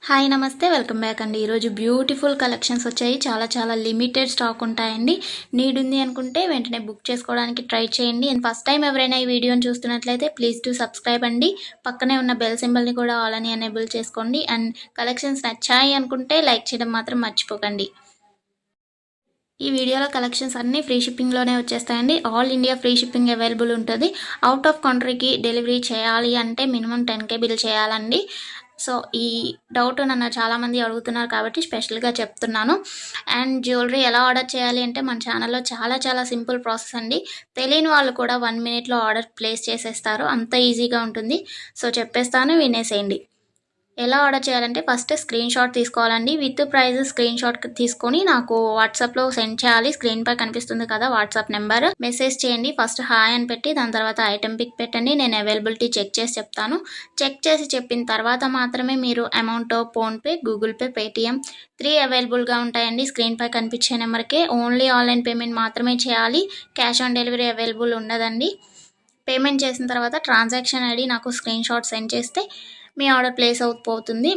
Hi నమస్తే welcome back అండి. ఈరోజు బ్యూటిఫుల్ కలెక్షన్స్ వచ్చాయి. చాలా లిమిటెడ్ స్టాక్ ఉంటాయండి. నీడ్ ఉంది అనుకుంటే వెంటనే బుక్ చేసుకోవడానికి ట్రై చేయండి. అండ్ ఫస్ట్ టైం ఎవరైనా ఈ వీడియోని చూస్తున్నట్లయితే ప్లీజ్ టు సబ్స్క్రైబ్ అండి. పక్కనే ఉన్న బెల్ సింబల్ని కూడా ఆల్ అని ఎనేబుల్ చేసుకోండి. అండ్ కలెక్షన్స్ నచ్చాయి అనుకుంటే లైక్ చేయడం మాత్రం మర్చిపోకండి. ఈ వీడియోలో కలెక్షన్స్ అన్నీ ఫ్రీ షిప్పింగ్లోనే వచ్చేస్తాయండి. All India free shipping available ఉంటుంది. అవుట్ ఆఫ్ కంట్రీకి డెలివరీ చేయాలి అంటే మినిమం 10K బిల్ చేయాలండి. సో ఈ డౌట్ నన్ను చాలామంది అడుగుతున్నారు కాబట్టి స్పెషల్గా చెప్తున్నాను. అండ్ జ్యువెలరీ ఎలా ఆర్డర్ చేయాలి అంటే మన ఛానల్లో చాలా సింపుల్ ప్రాసెస్ అండి. తెలియని వాళ్ళు కూడా 1 మినిట్లో ఆర్డర్ ప్లేస్ చేసేస్తారు. అంత ఈజీగా ఉంటుంది. సో చెప్పేస్తాను, వినేసేయండి. ఎలా ఆర్డర్ చేయాలంటే ఫస్ట్ స్క్రీన్ షాట్ తీసుకోవాలండి. విత్ ప్రైస్ స్క్రీన్ షాట్ తీసుకొని నాకు వాట్సాప్లో సెండ్ చేయాలి. స్క్రీన్ పై కనిపిస్తుంది కదా వాట్సాప్ నెంబర్, మెసేజ్ చేయండి. ఫస్ట్ హాయ్ అని పెట్టి దాని తర్వాత ఐటెం పిక్ పెట్టండి. నేను అవైలబిలిటీ చెక్ చేసి చెప్తాను. చెక్ చేసి చెప్పిన తర్వాత మాత్రమే మీరు amount PhonePe, Google pay, Paytm 3 అవైలబుల్గా ఉంటాయండి. స్క్రీన్ పై కనిపించే నెంబర్కే ఓన్లీ ఆన్లైన్ పేమెంట్ మాత్రమే చేయాలి. క్యాష్ ఆన్ డెలివరీ అవైలబుల్ ఉండదండి. పేమెంట్ చేసిన తర్వాత ట్రాన్సాక్షన్ ఐడి నాకు స్క్రీన్ షాట్ సెండ్ చేస్తే మీ ఆర్డర్ ప్లేస్ అవుతుంది.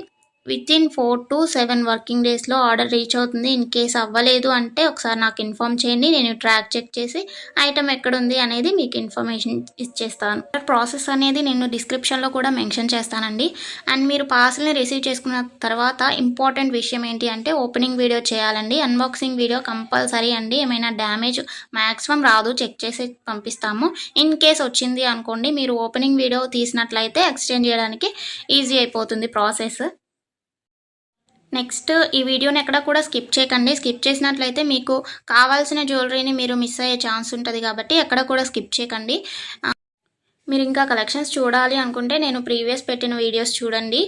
వితిన్ 4 to 7 వర్కింగ్ డేస్లో ఆర్డర్ రీచ్ అవుతుంది. ఇన్ కేస్ అవ్వలేదు అంటే ఒకసారి నాకు ఇన్ఫామ్ చేయండి. నేను ట్రాక్ చెక్ చేసి ఐటమ్ ఎక్కడుంది అనేది మీకు ఇన్ఫర్మేషన్ ఇచ్చేస్తాను. ప్రాసెస్ అనేది నేను డిస్క్రిప్షన్లో కూడా మెన్షన్ చేస్తానండి. అండ్ మీరు పార్సల్ని రిసీవ్ చేసుకున్న తర్వాత ఇంపార్టెంట్ విషయం ఏంటి అంటే ఓపెనింగ్ వీడియో చేయాలండి. అన్బాక్సింగ్ వీడియో కంపల్సరీ అండి. ఏమైనా డ్యామేజ్ మ్యాక్సిమం రాదు, చెక్ చేసి పంపిస్తాము. ఇన్ కేస్ వచ్చింది అనుకోండి, మీరు ఓపెనింగ్ వీడియో తీసినట్లయితే ఎక్స్చేంజ్ చేయడానికి ఈజీ అయిపోతుంది ప్రాసెస్. నెక్స్ట్ ఈ వీడియోని ఎక్కడ కూడా స్కిప్ చేయకండి. స్కిప్ చేసినట్లయితే మీకు కావాల్సిన జ్యువెలరీని మీరు మిస్ అయ్యే ఛాన్స్ ఉంటుంది కాబట్టి ఎక్కడ కూడా స్కిప్ చేయకండి. మీరు ఇంకా కలెక్షన్స్ చూడాలి అనుకుంటే నేను ప్రీవియస్ పెట్టిన వీడియోస్ చూడండి.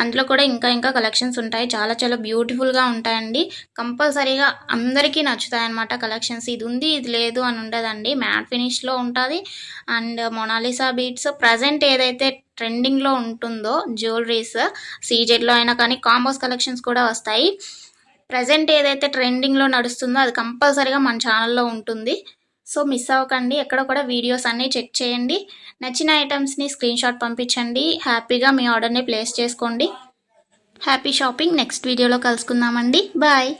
అందులో కూడా ఇంకా కలెక్షన్స్ ఉంటాయి. చాలా బ్యూటిఫుల్గా ఉంటాయండి. కంపల్సరీగా అందరికీ నచ్చుతాయి అన్నమాట కలెక్షన్స్. ఇది ఉంది ఇది లేదు అని ఉండదండి. మ్యాట్ ఫినిష్లో ఉంటుంది. అండ్ మొనాలిసా బీట్స్ ప్రజెంట్ ఏదైతే ట్రెండింగ్లో ఉంటుందో జ్యువెలరీస్ సీజెడ్లో అయినా కానీ కాంబోస్ కలెక్షన్స్ కూడా వస్తాయి. ప్రజెంట్ ఏదైతే ట్రెండింగ్లో నడుస్తుందో అది కంపల్సరీగా మన ఛానల్లో ఉంటుంది. సో మిస్ అవ్వకండి. ఎక్కడ కూడా వీడియోస్ అన్నీ చెక్ చేయండి. నచ్చిన ఐటమ్స్ని స్క్రీన్ షాట్ పంపించండి. హ్యాపీగా మీ ఆర్డర్ని ప్లేస్ చేసుకోండి. Happy shopping. నెక్స్ట్ వీడియోలో కలుసుకుందామండి. బాయ్.